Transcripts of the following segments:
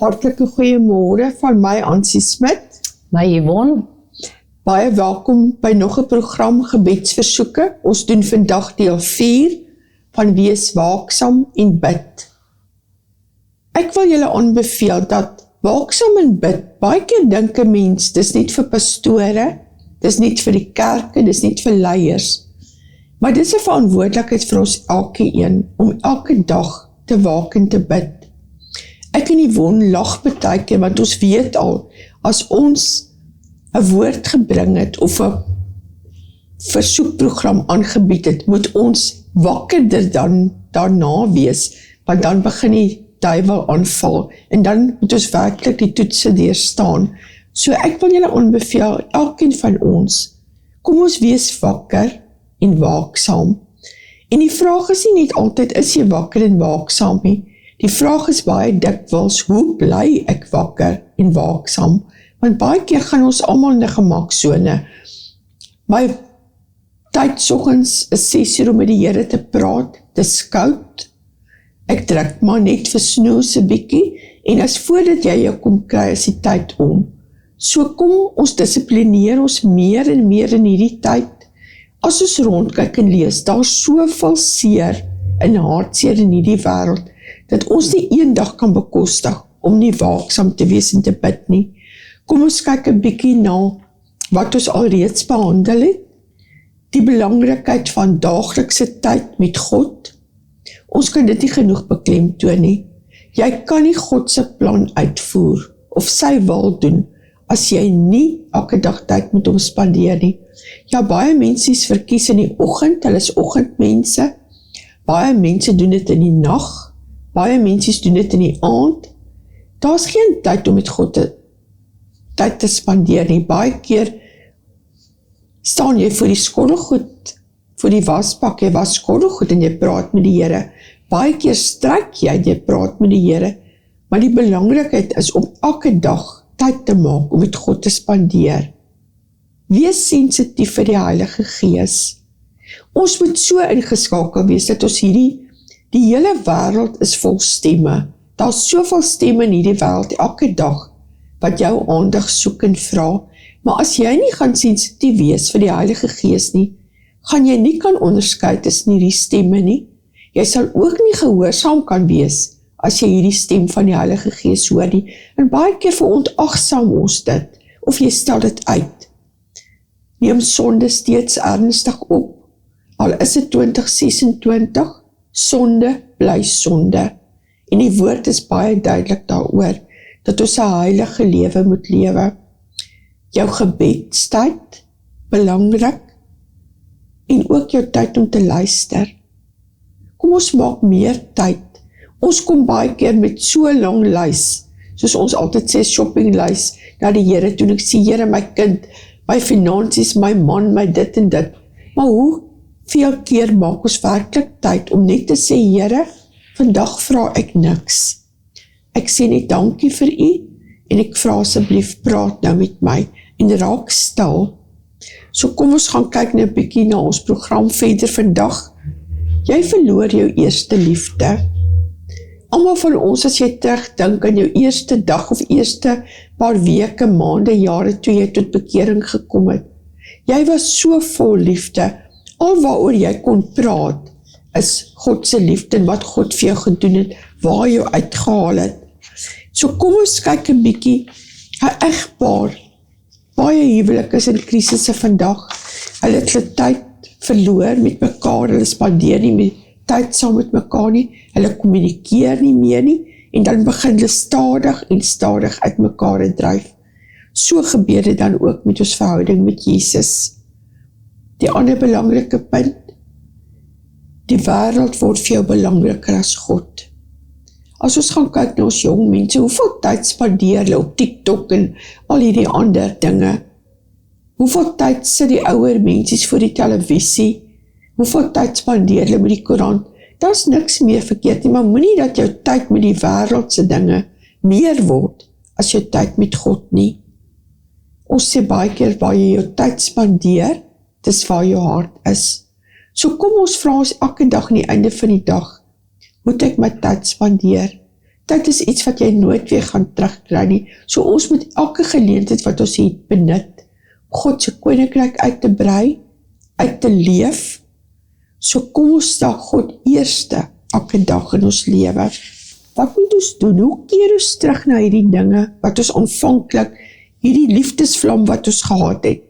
Hartlike goeiemôre van my Ansie Smit. My Yvonne. Baie welkom by nog 'n program Gebedsversoeke. Ons doen vandag deel 4 van Wees waaksaam en bid. Ek wil julle aanbeveel dat waaksaam en bid, baie keer dink 'n mens, dis net vir pastore, dis net vir die kerke, dis net vir leiers. Maar dis 'n verantwoordelikheid vir ons elkeen om elke dag te waak en te bid. Ek en Yvonne lag baie keer, want ons weet al, as ons 'n woord gebring het, of 'n versoekprogram aangebied het, moet ons wakkerder dan daarna wees, want dan begin die duiwel aanval, en dan moet ons werklik die toetse deurstaan. So ek wil julle aanbeveel, elkeen van ons, kom ons wees wakker en waaksaam. En die vraag is nie net altyd, is jy wakker en waaksaam nie? Die vraag is baie dikwels, hoe bly ek wakker en waaksaam? Want baie keer gaan ons almal in 'n gemaksone. My tyd soggens is 6:00 om met die Here te praat, dis koud. Ek druk maar net vir snoes 'n bietjie, en as voordat jy jou kom kry, is die tyd om. So kom ons dissiplineer ons meer en meer in hierdie tyd. As ons rondkyk en lees, daar is soveel seer en hartseer in hierdie wêreld, dat ons nie eendag kan bekostig om nie waaksaam te wees en te bid nie. Kom ons kyk 'n bietjie na wat ons alreeds behandel het. Die belangrikheid van daaglikse tyd met God. Ons kan dit nie genoeg beklemtoon nie. Jy kan nie God se plan uitvoer of sy wil doen as jy nie elke dag tyd met hom spandeer nie. Ja, baie mense verkies in die oggend, hulle is oggendmense. Baie mense doen dit in die nag. Baie mense doen dit in die aand. Daar's geen tyd om met God tyd te spandeer nie. Baie keer staan jy voor die skottelgoed, voor die wasbak, jy was skottelgoed en jy praat met die Here. Baie keer stryk jy praat met die Here. Maar die belangrikheid is om elke dag tyd te maak om met God te spandeer. Wees sensitief vir die Heilige Gees. Ons moet so ingeskakel wees dat ons die hele wêreld is vol stemme. Daar is soveel stemme in hierdie wêreld elke dag wat jou aandag soek en vra. Maar as jy nie gaan sensitief wees vir die Heilige Gees nie, gaan jy nie kan onderskei tussen hierdie stemme nie. Jy sal ook nie gehoorsaam kan wees as jy hierdie stem van die Heilige Gees hoor nie. En baie keer verontagsaam ons dit, of jy stel dit uit. Neem sonde steeds ernstig op. Al is dit 2026, sonde bly sonde. En die woord is baie duidelik daaroor, dat ons 'n heilige lewe moet lewe. Jou gebedstyd, belangrik, en ook jou tyd om te luister. Kom ons maak meer tyd. Ons kom baie keer met so lang lys, soos ons altyd sê, shoppinglys, na die Here toe, en ek sê, Here, my kind, my finansies, my man, my dit en dit. Maar hoeveel keer maak ons werklik tyd om net te sê, Here, vandag vra ek niks. Ek sê net dankie vir u, en ek vra asseblief, praat nou met my, en raak stil. So kom ons gaan kyk nou 'n bietjie na ons program verder vandag. Jy verloor jou eerste liefde. Almal van ons, as jy terugdink aan jou eerste dag of eerste paar weke, maande, jare toe jy tot bekering gekom het. Jy was so vol liefde. Al waaroor jy kon praat, is God se liefde en wat God vir jou gedoen het, waar jou uitgehaal het. So kom ons kyk 'n bietjie, 'n egpaar, baie huwelik is in krisisse vandag. Hulle het hulle tyd verloor met mekaar, hulle spandeer nie met tyd saam met mekaar nie, hulle kommunikeer nie meer nie, en dan begin hulle stadig uit mekaar dryf. So gebeur dit dan ook met ons verhouding met Jesus. Die ander belangrike punt, die wêreld word vir jou belangriker as God. As ons gaan kyk na ons jong mense, hoeveel tyd spandeer hulle op TikTok en al hierdie ander dinge? Hoeveel tyd sit die ouer mensies voor die televisie? Hoeveel tyd spandeer hulle met die koerant? Daar is niks meer verkeerd nie, maar moenie dat jou tyd met die wêreldse dinge meer word as jou tyd met God nie. Ons sê baie keer waar jy jou tyd spandeer, dis waar jou hart is. So kom ons vra ons elke dag aan die einde van die dag, moet ek my tyd spandeer? Tyd is iets wat jy nooit weer gaan terugkry nie. So ons moet elke geleentheid wat ons het benut, God se koninkryk uit te brei, uit te leef. So kom ons stel God eerste elke dag in ons lewe. Wat moet ons doen? Hoe keer ons terug na hierdie dinge wat ons aanvanklik, hierdie liefdesvlam wat ons gehad het?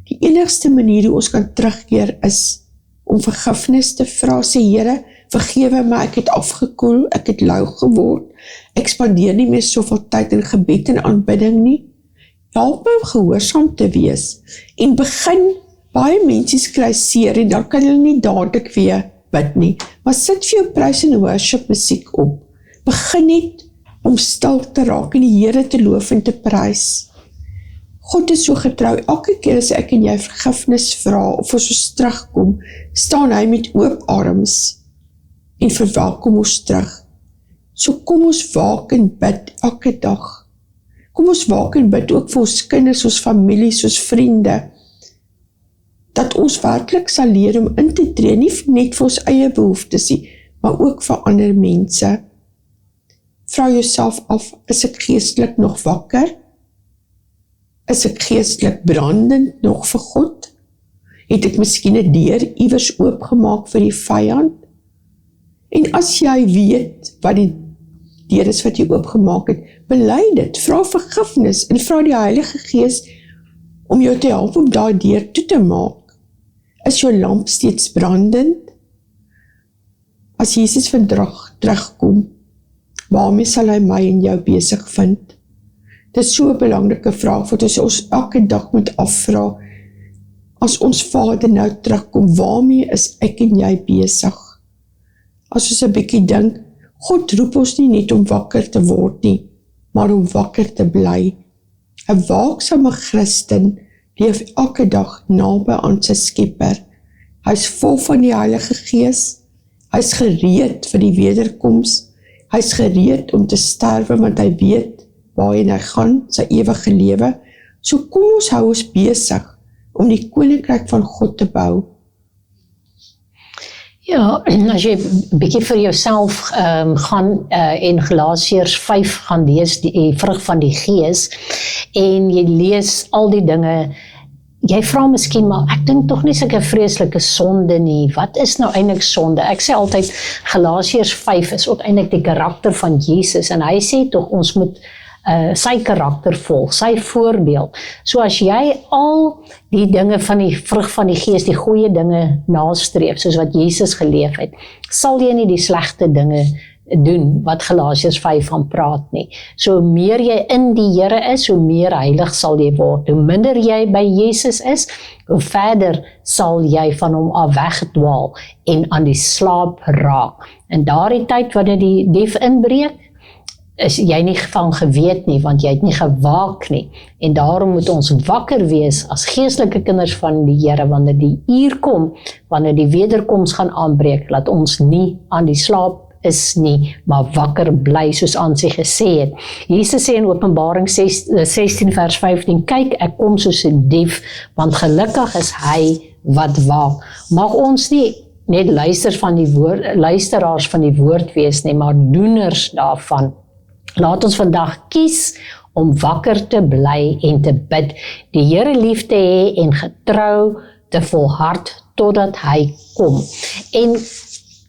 Die enigste manier hoe ons kan terugkeer is om vergifnis te vra. Sê Here, vergewe my, ek het afgekoel, ek het lui geword, ek spandeer nie meer soveel tyd in gebed en aanbidding nie. Help my om gehoorsaam te wees. En begin, baie mense kry seer en dan kan hulle nie dadelik weer bid nie. Maar sit vir jou praise en worship musiek op. Begin net om stil te raak en die Here te loof en te prys. God is so getrou, elke keer as ek en jy vergifnis vra, of as ons terugkom, staan hy met oop arms en verwelkom ons terug. So kom ons waak en bid elke dag. Kom ons waak en bid ook vir ons kinders, ons families, ons vriende, dat ons werklik sal leer om in te tree, nie net vir ons eie behoeftes nie, maar ook vir ander mense. Vra jouself af, is ek geestelik nog wakker? Is ek geestelik brandend nog vir God? Het ek miskien 'n deur iewers oopgemaak vir die vyand? En as jy weet wat die deur is wat jy oopgemaak het, bely dit, vra vergifnis en vra die Heilige Gees om jou te help om daai deur toe te maak. Is jou lamp steeds brandend? As Jesus vandag terugkom, waarmee sal hy my en jou besig vind? Dit is so 'n belangrike vraag wat ons elke dag moet afvra. As ons Vader nou terugkom, waarmee is ek en jy besig? As ons 'n bietjie dink, God roep ons nie net om wakker te word nie, maar om wakker te bly. 'n Waaksame Christen leef elke dag naby aan sy Skepper. Hy is vol van die Heilige Gees. Hy is gereed vir die wederkoms. Hy is gereed om te sterwe, want hy weet waarheen hy gaan, sy ewige lewe. So kom ons hou ons besig om die koninkryk van God te bou. Ja, as jy 'n bietjie vir jouself gaan en Galasiërs 5 gaan lees, die vrug van die Gees, en jy lees al die dinge, jy vra miskien, maar ek dink tog nie sulke vreeslike sonde nie. Wat is nou eintlik sonde? Ek sê altyd, Galasiërs 5 is ook eintlik die karakter van Jesus, en hy sê tog, ons moet sy karakter volg, sy voorbeeld. So as jy al die dinge van die vrug van die Gees, die goeie dinge nastreef, soos wat Jesus geleef het, sal jy nie die slegte dinge doen wat Galasiërs 5 van praat nie. So hoe meer jy in die Here is, hoe meer heilig sal jy word. Hoe minder jy by Jesus is, hoe verder sal jy van hom af wegdwaal en aan die slaap raak. En daardie tyd wanneer die dief inbreek, is jy nie van geweet nie, want jy het nie gewaak nie. En daarom moet ons wakker wees as geestelike kinders van die Here, wanneer die uur kom, wanneer die wederkoms gaan aanbreek, laat ons nie aan die slaap is nie, maar wakker bly, soos aan sy gesê het. Jesus sê in Openbaring 16 vers 15, kyk, ek kom soos 'n dief, want gelukkig is hy wat waak. Mag ons nie net luisteraars van die woord wees nie, maar doeners daarvan. Laat ons vandag kies om wakker te bly en te bid, die Here lief te hê en getrou te volhard totdat hy kom. En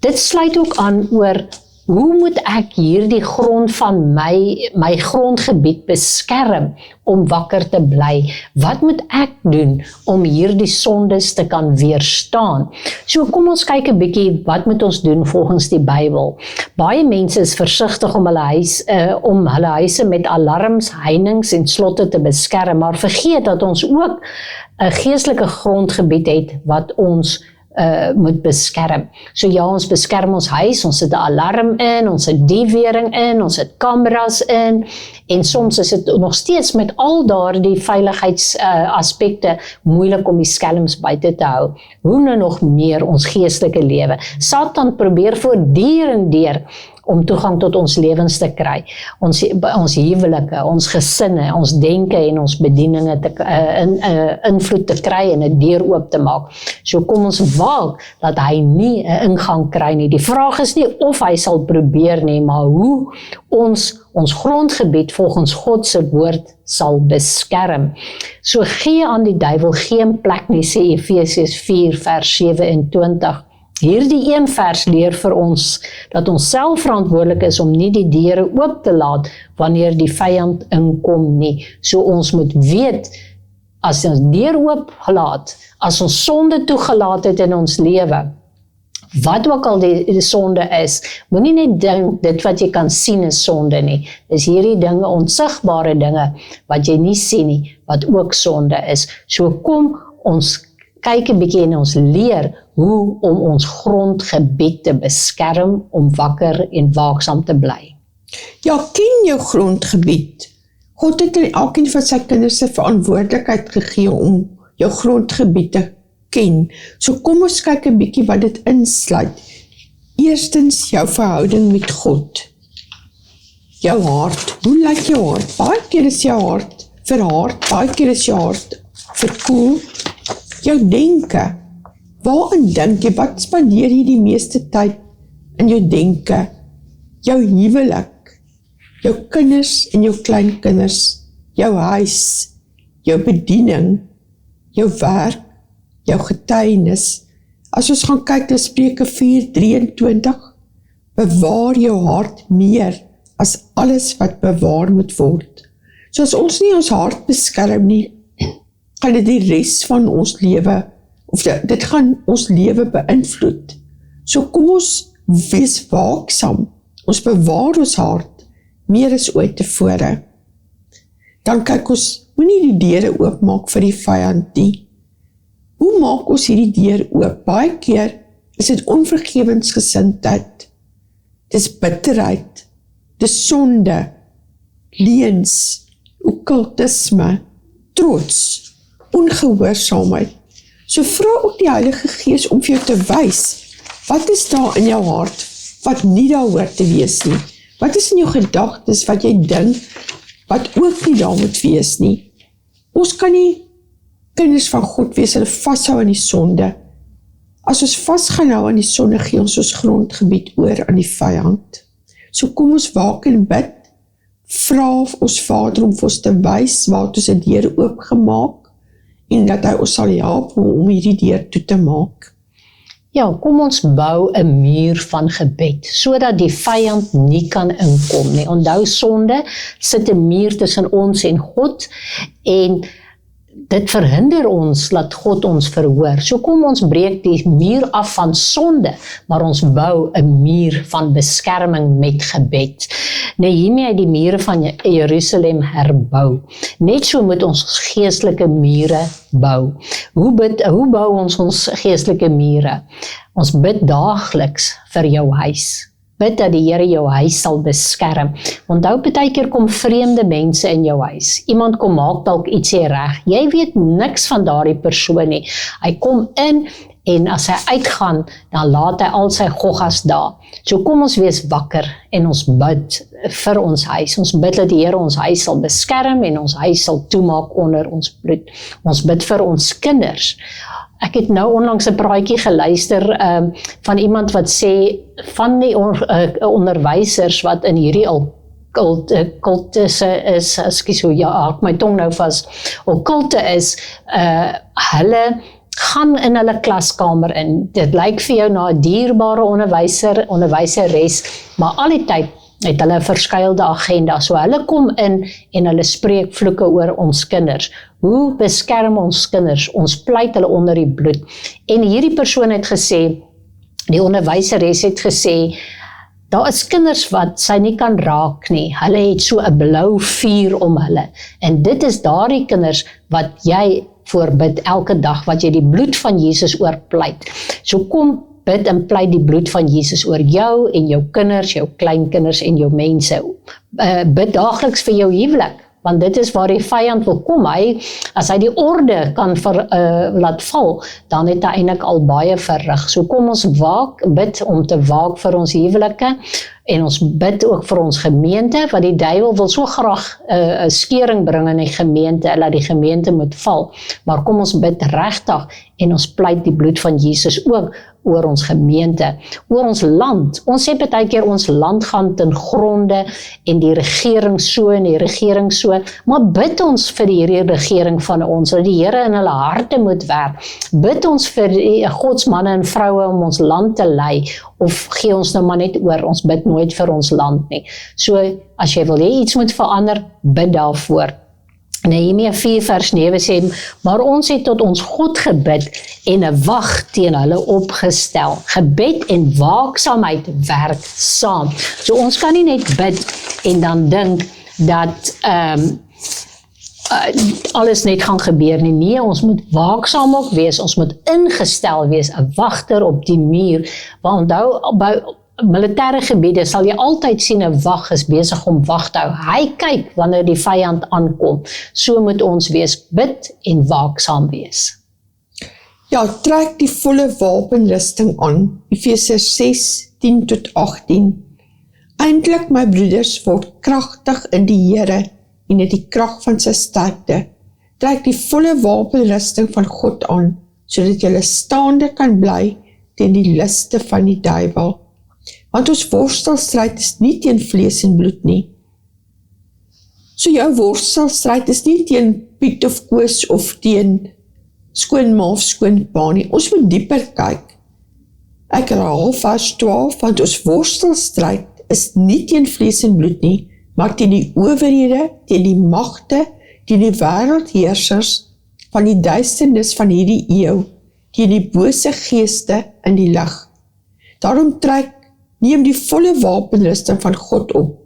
dit sluit ook aan oor, hoe moet ek hierdie grond van my grondgebied beskerm om wakker te bly? Wat moet ek doen om hierdie sondes te kan weerstaan? So kom ons kyk 'n bietjie, wat moet ons doen volgens die Bybel? Baie mense is versigtig om hulle huise met alarms, heininge en slotte te beskerm, maar vergeet dat ons ook 'n geestelike grondgebied het wat ons moet beskerm. So ja, ons beskerm ons huis, ons het 'n alarm in, ons het diefwering in, ons het kameras in, en soms is dit nog steeds met al daardie veiligheidsaspekte moeilik om die skelms buite te hou. Hoe nou nog meer ons geestelike lewe? Satan probeer voortdurend om toegang tot ons lewens te kry, ons huwelike, ons gesinne, ons denke en ons bedieninge invloed te kry en 'n deur oop te maak. So kom ons waak dat hy nie 'n ingang kry nie. Die vraag is nie of hy sal probeer nie, maar hoe ons grondgebied volgens God se woord sal beskerm. So gee aan die duiwel geen plek nie, sê Efesiërs 4 vers 27. Hierdie een vers leer vir ons dat ons self verantwoordelik is om nie die deure oop te laat wanneer die vyand inkom nie. So ons moet weet, as ons deur oop laat, as ons sonde toegelaat het in ons lewe, wat ook al die sonde is, moenie net dink dit wat jy kan sien is sonde nie. Dis hierdie dinge, onsigbare dinge wat jy nie sien nie, wat ook sonde is. So kom ons kyk 'n bietjie en ons leer hoe om ons grondgebied te beskerm, om wakker en waaksaam te bly. Ja, ken jou grondgebied. God het aan elkeen van sy kinders se verantwoordelikheid gegee om jou grondgebied te ken. So kom ons kyk 'n bietjie wat dit insluit. Eerstens jou verhouding met God. Jou hart. Hoe lyk jou hart? Baie keer is jou hart verhard, baie keer is jou hart verkoel. Jou denke. Waarin dink jy? Wat spandeer jy die meeste tyd in jou denke? Jou huwelik, jou kinders en jou kleinkinders, jou huis, jou bediening, jou werk, jou getuienis. As ons gaan kyk na Spreuke 4:23, bewaar jou hart meer as alles wat bewaar moet word. So as ons nie ons hart beskerm nie, gaan dit die res van ons lewe, of dit gaan ons lewe beïnvloed. So kom ons wees waaksaam, ons bewaar ons hart meer as ooit tevore. Dan kyk ons, moenie die deure oopmaak vir die vyand nie. Hoe maak ons hierdie deur oop? Baie keer is dit onvergewensgesindheid, dis bitterheid, dis sonde, leuns, okkultisme, trots, ongehoorsaamheid. So vra ook die Heilige Gees om vir jou te wys, wat is daar in jou hart, wat nie daar hoort te wees nie? Wat is in jou gedagtes, wat jy dink, wat ook nie daar moet wees nie? Ons kan nie kinders van God wees, hulle vashou aan die sonde. As ons vasgaan hou aan die sonde, gee ons grondgebied oor aan die vyand. So kom ons waak en bid, vra ons Vader om vir ons te wys, waar ons 'n deur oopgemaak, en dat hy ons sal help om hierdie deur toe te maak. Ja, kom ons bou 'n muur van gebed, sodat die vyand nie kan inkom nie. Onthou, sonde sit 'n muur tussen ons en God, en dit verhinder ons dat God ons verhoor. So kom ons breek die muur af van sonde, maar ons bou 'n muur van beskerming met gebed. Nehemia het die mure van Jerusalem herbou. Net so moet ons geestelike mure bou. Hoe bou ons geestelike mure? Ons bid daagliks vir jou huis. Bid dat die Here jou huis sal beskerm. Onthou, baie keer kom vreemde mense in jou huis. Iemand kom maak dalk ietsie reg. Jy weet niks van daardie persoon nie. Hy kom in en as hy uitgaan, dan laat hy al sy goggas daar. So kom ons wees wakker en ons bid vir ons huis. Ons bid dat die Here ons huis sal beskerm en ons huis sal toemaak onder ons bloed. Ons bid vir ons kinders. Ek het nou onlangs 'n praatjie geluister van iemand wat sê, van die onderwysers wat in hierdie kulte is, ekskuus, ek my tong nou vas, kulte is, hulle gaan in hulle klaskamer in. Dit lyk vir jou na 'n dierbare onderwyseres, maar al die tyd het hulle 'n verskuilde agenda. So hulle kom in en hulle spreek vloeke oor ons kinders. Hoe beskerm ons kinders? Ons pleit hulle onder die bloed. En hierdie persoon het gesê, die onderwyseres het gesê, daar is kinders wat sy nie kan raak nie. Hulle het so 'n blou vuur om hulle. En dit is daardie kinders wat jy voorbid elke dag, wat jy die bloed van Jesus oorpleit. So kom bid en pleit die bloed van Jesus oor jou en jou kinders, jou kleinkinders en jou mense. Bid daagliks vir jou huwelik, want dit is waar die vyand wil kom. As hy die orde kan laat val, dan het hy eintlik al baie verrig. So kom ons bid om te waak vir ons huwelike, En ons bid ook vir ons gemeente, want die duiwel wil so graag 'n skeuring bring in die gemeente, en dat die gemeente moet val. Maar kom ons bid regtig, en ons pleit die bloed van Jesus ook oor ons gemeente, oor ons land. Ons sê baie keer ons land gaan ten gronde, en die regering so, en die regering so, maar bid ons vir hierdie regering van ons, dat die Here in hulle harte moet werk. Bid ons vir die godsmanne en vroue om ons land te lei, of gee ons nou maar net oor, ons bid nooit vir ons land nie. So, as jy wil hê iets moet verander, bid daarvoor. Nehemia 4 vers 9 sê, maar ons het tot ons God gebid en 'n wag teen hulle opgestel. Gebed en waaksaamheid werk saam. So ons kan nie net bid en dan dink dat alles net gaan gebeur nie. Nee, ons moet waaksaam ook wees, ons moet ingestel wees, 'n wagter op die muur. Want onthou, by militêre gebiede sal jy altyd sien 'n wag is besig om wag te hou. Hy kyk wanneer die vyand aankom. So moet ons wees, bid en waaksaam wees. Ja, trek die volle wapenrusting aan. Efesiërs 6:10-18. Eintlik, my broeders, word kragtig in die Here en in die krag van sy sterkte. Trek die volle wapenrusting van God aan, sodat jy staande kan bly teen die liste van die duiwel. Want ons worstelstryd is nie teen vlees en bloed nie. So jou worstelstryd is nie teen Piet of Koos of teen skoonma of skoonpa nie. Ons moet dieper kyk. Ek herhaal vers 12, want ons worstelstryd is nie teen vlees en bloed nie, maar teen die owerhede, teen die magte, teen die wêreldheersers van die duisternis van hierdie eeu, teen die bose geeste in die lig. Daarom neem die volle wapenrusting van God op,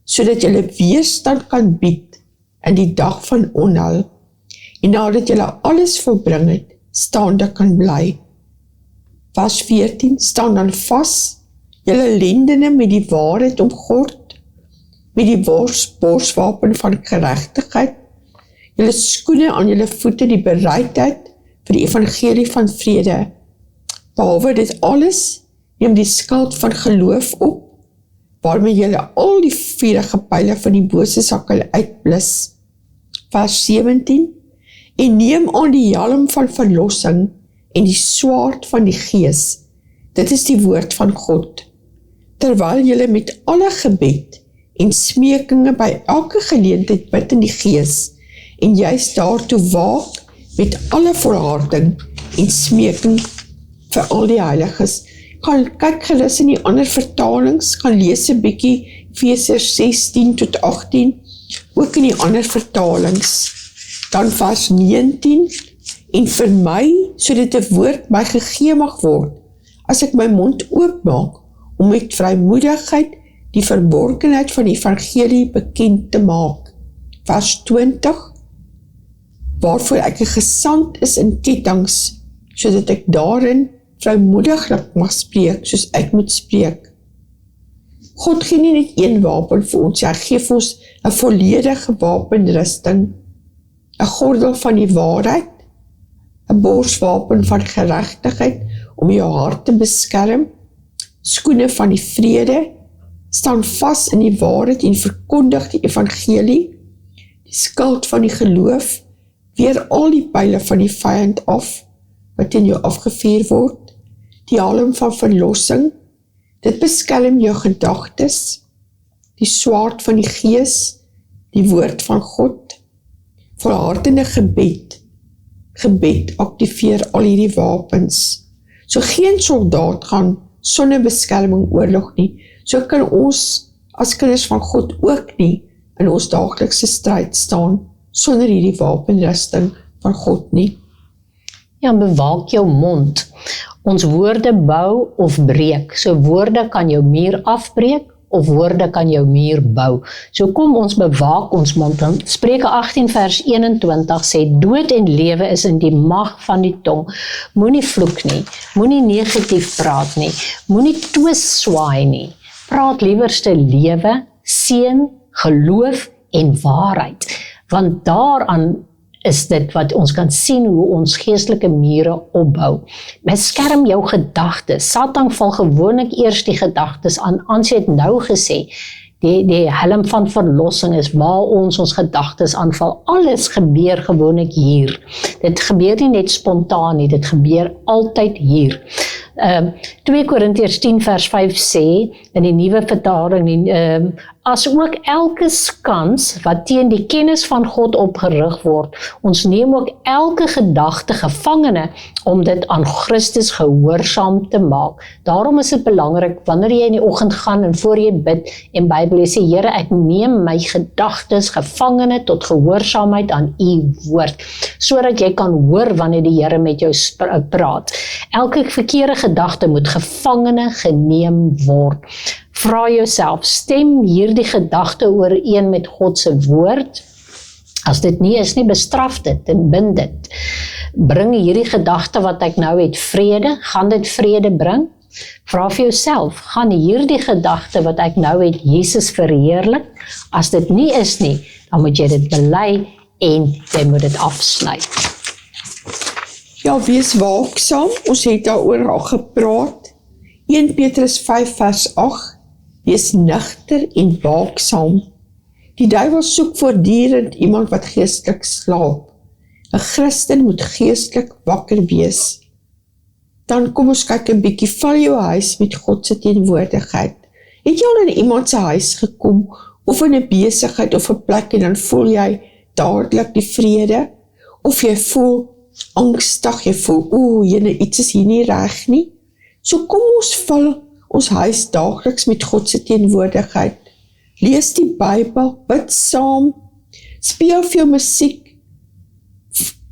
sodat jy weerstand kan bied in die dag van onheil, en nadat jy alles volbring het, staande kan bly. Vers 14, staan dan vas, julle lendene met die waarheid omgord, met die borswapen van geregtigheid, julle skoene aan julle voete, die bereidheid vir die evangelie van vrede. Behalwe dit alles, neem die skild van geloof op, waarmee julle al die vuurige pyle van die bose sal uitblus. Vers 17, en neem aan die helm van verlossing en die swaard van die Gees. Dit is die woord van God. Terwyl julle met alle gebed en smekinge by elke geleentheid bid in die Gees, en juist daartoe waak met alle volharding en smeking vir al die heiliges. Kyk gerus in die ander vertalings, kan lees 'n bietjie Efesiërs 6:10-18, ook in die ander vertalings. Dan vers 19, en vir my, sodat 'n woord my gegee mag word, as ek my mond oopmaak, om met vrymoedigheid die verborgenheid van die evangelie bekend te maak. Vers 20, waarvoor ek 'n gesant is in kettinge, sodat ek daarin vrymoediglik mag spreek, soos ek moet spreek. God gee nie net een wapen vir ons, hy gee vir ons 'n volledige wapenrusting, 'n gordel van die waarheid, 'n borswapen van geregtigheid om jou hart te beskerm, skoene van die vrede, staan vas in die waarheid en verkondig die evangelie, die skild van die geloof, weer al die pyle van die vyand af, wat in jou afgevuur word, die helm van verlossing, dit beskerm jou gedagtes, die swaard van die Gees, die woord van God, volhardende gebed aktiveer al hierdie wapens. So geen soldaat gaan sonder beskerming oorlog nie, so kan ons as kinders van God ook nie in ons daaglikse stryd staan sonder hierdie wapenrusting van God nie. Ja, bewaak jou mond. Ons woorde bou of breek. So woorde kan jou muur afbreek of woorde kan jou muur bou. So kom ons bewaak ons mond. Spreuke 18 vers 21 sê, dood en lewe is in die mag van die tong. Moenie vloek nie, moenie negatief praat nie, moenie twis swaai nie. Praat liewerste lewe, seën, geloof en waarheid. Want daaraan is dit wat ons kan sien hoe ons geestelike mure opbou. Beskerm jou gedagtes. Satan val gewoonlik eers die gedagtes aan. Ons het nou gesê, die helm van verlossing is waar ons gedagtes aanval. Alles gebeur gewoonlik hier. Dit gebeur nie net spontaan nie, dit gebeur altyd hier. 2 Korintiërs 10 vers 5 sê, in die nuwe vertaling, as ook elke skans wat teen die kennis van God opgerig word, ons neem ook elke gedagte gevangene om dit aan Christus gehoorsaam te maak. Daarom is dit belangrik, wanneer jy in die oggend gaan en voor jy bid en Bybel sê, Here, ek neem my gedagtes gevangene tot gehoorsaamheid aan u woord, sodat jy kan hoor wanneer die Here met jou praat. Elke verkeerde gedagte moet gevangene geneem word. Vra jouself, stem hierdie gedagte ooreen met God se woord? As dit nie is nie, bestraf dit en bind dit. Bring hierdie gedagte wat ek nou het vrede, gaan dit vrede bring? Vra vir jouself, gaan hierdie gedagte wat ek nou het Jesus verheerlik? As dit nie is nie, dan moet jy dit bely en jy moet dit afsny. Ja, wees waaksaam, ons het daaroor al gepraat. 1 Petrus 5 vers 8, wees nugter en waaksaam. Die duiwel soek voortdurend iemand wat geestelik slaap. 'n Christen moet geestelik wakker wees. Dan kom ons kyk 'n bietjie, val jou huis met God se teenwoordigheid. Het jy al in iemand se huis gekom, of in 'n besigheid of 'n plek, en dan voel jy dadelik die vrede, of jy voel angstig, jy voel, iets is hier nie reg nie. So kom ons vul ons huis daagliks met God se teenwoordigheid. Lees die Bybel, bid saam, speel veel musiek.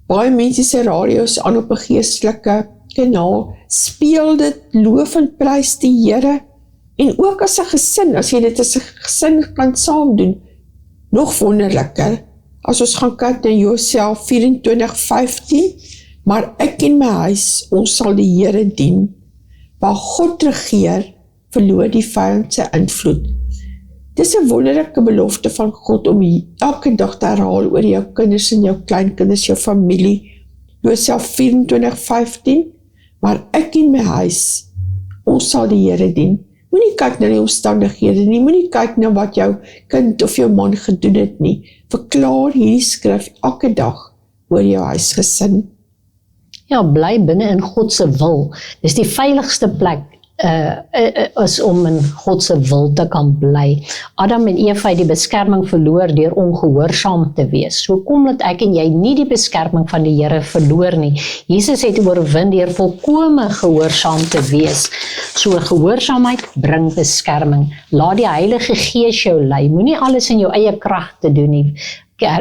Baie mense se radio's aan op 'n geestelike kanaal, speel dit, loof en prys die Here. En ook as 'n gesin, as jy dit as 'n gesin kan saam doen, nog wonderliker. As ons gaan kyk na Josua 24:15, maar ek en my huis, ons sal die Here dien. Waar God regeer, verloor die vyand sy invloed. Dis 'n wonderlike belofte van God om elke dag te herhaal oor jou kinders en jou kleinkinders, jou familie. Josua 24:15, maar ek en my huis, ons sal die Here dien. Moenie kyk na die omstandighede nie, moenie kyk na wat jou kind of jou man gedoen het nie. Verklaar hierdie skrif elke dag oor jou huisgesin. Ja, bly binne in God se wil. Dis die veiligste plek is om in God se wil te kan bly. Adam en Eva het die beskerming verloor deur ongehoorsaam te wees. So kom dat ek en jy nie die beskerming van die Here verloor nie. Jesus het oorwin deur volkome gehoorsaam te wees. So gehoorsaamheid bring beskerming. Laat die Heilige Gees jou lei. Moenie alles in jou eie krag te doen nie.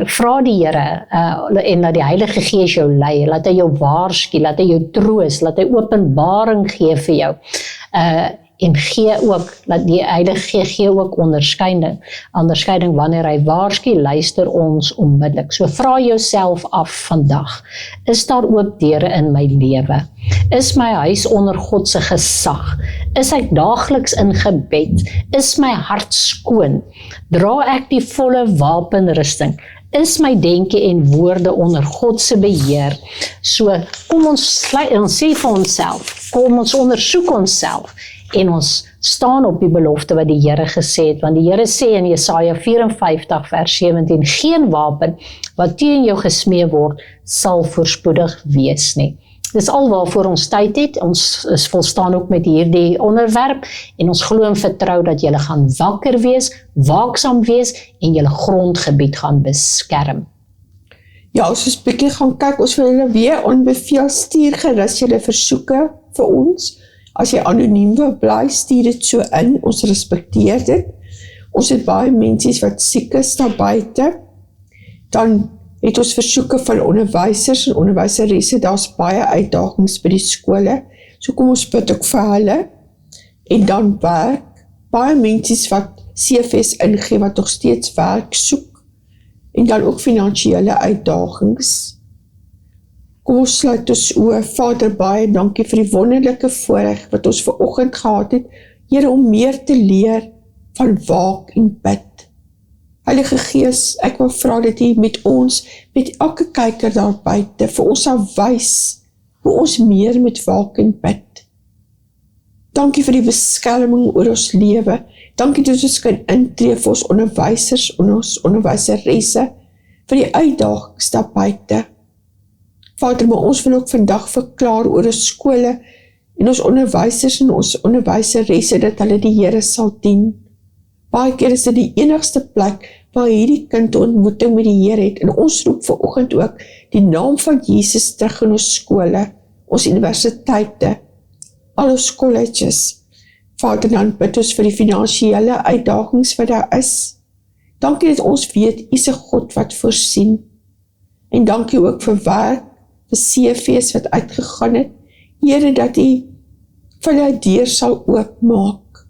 Vra die Here en laat die Heilige Gees jou lei, laat hy jou waarsku, laat hy jou troos, laat hy openbaring gee vir jou. En gee ook, laat die Heilige Gees gee ook onderskeiding wanneer hy waarsku, luister ons onmiddellik. So vra jouself af vandag, is daar oop deure in my lewe? Is my huis onder God se gesag? Is ek daagliks in gebed? Is my hart skoon? Dra ek die volle wapenrusting? Is my denke en woorde onder God se beheer? So kom ons sê vir onsself, kom ons ondersoek onsself en ons staan op die belofte wat die Here gesê het, want die Here sê in Jesaja 54 vers 17, geen wapen wat teen jou gesmee word, sal voorspoedig wees nie. Dis al waarvoor ons tyd het, ons is volstaan ook met hierdie onderwerp, en ons glo en vertrou dat julle gaan wakker wees, waaksaam wees, en julle grondgebied gaan beskerm. Ja, as ons bietjie gaan kyk, ons wil julle weer aanbeveel, stuur gerus julle versoeke vir ons. As jy anoniem wil bly, stuur dit so in, ons respekteer dit. Ons het baie mense wat siek is daar buite. Dan het ons versoeke van onderwysers en onderwyseresse, daar's baie uitdagings by die skole, so kom ons bid ook vir hulle. En dan werk, baie mense wat CFS ingee, wat nog steeds werk soek, en dan ook finansiële uitdagings. Kom ons sluit ons oë. Vader, baie dankie vir die wonderlike voorreg wat ons vanoggend gehad het, Here, om meer te leer van waak en bid. Heilige Gees, ek wil vra dat U met ons, met elke kyker daar buite, vir ons sal wys hoe ons meer moet waak en bid. Dankie vir die beskerming oor ons lewe. Dankie dat ons kan intree vir ons onderwysers en ons onderwyseresse, vir die uitdagings daar buite. Vader, maar ons wil ook vandag verklaar oor ons skole en ons onderwysers en ons onderwyseresse dat hulle die Here sal dien. Baie keer is dit die enigste plek waar hierdie kind 'n ontmoeting met die Here het en ons roep vanoggend ook die naam van Jesus terug in ons skole, ons universiteite, al ons colleges. Vader, dan bid ons vir die finansiële uitdagings wat daar is. Dankie dat ons weet, U is 'n God wat voorsien. En dankie ook vir werk, vir CV's wat uitgegaan het. Here, dat U vir hulle deur sal oopmaak.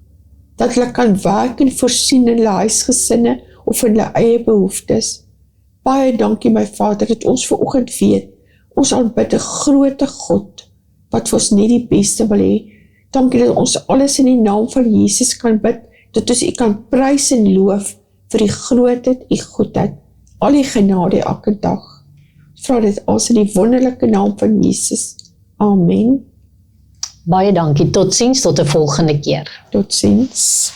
Dat hulle kan werk en voorsien in hulle huisgesinne of in hulle eie behoeftes. Baie dankie my Vader, dat ons vanoggend weet, ons aanbid 'n groot God, wat vir ons net die beste wil hê. Dankie dat ons alles in die naam van Jesus kan bid, dat ons U kan prys en loof vir die grootheid, U goedheid, al die genade elke dag. Vra dit alles in die wonderlike naam van Jesus. Amen. Baie dankie, totsiens, tot 'n volgende keer. Totsiens.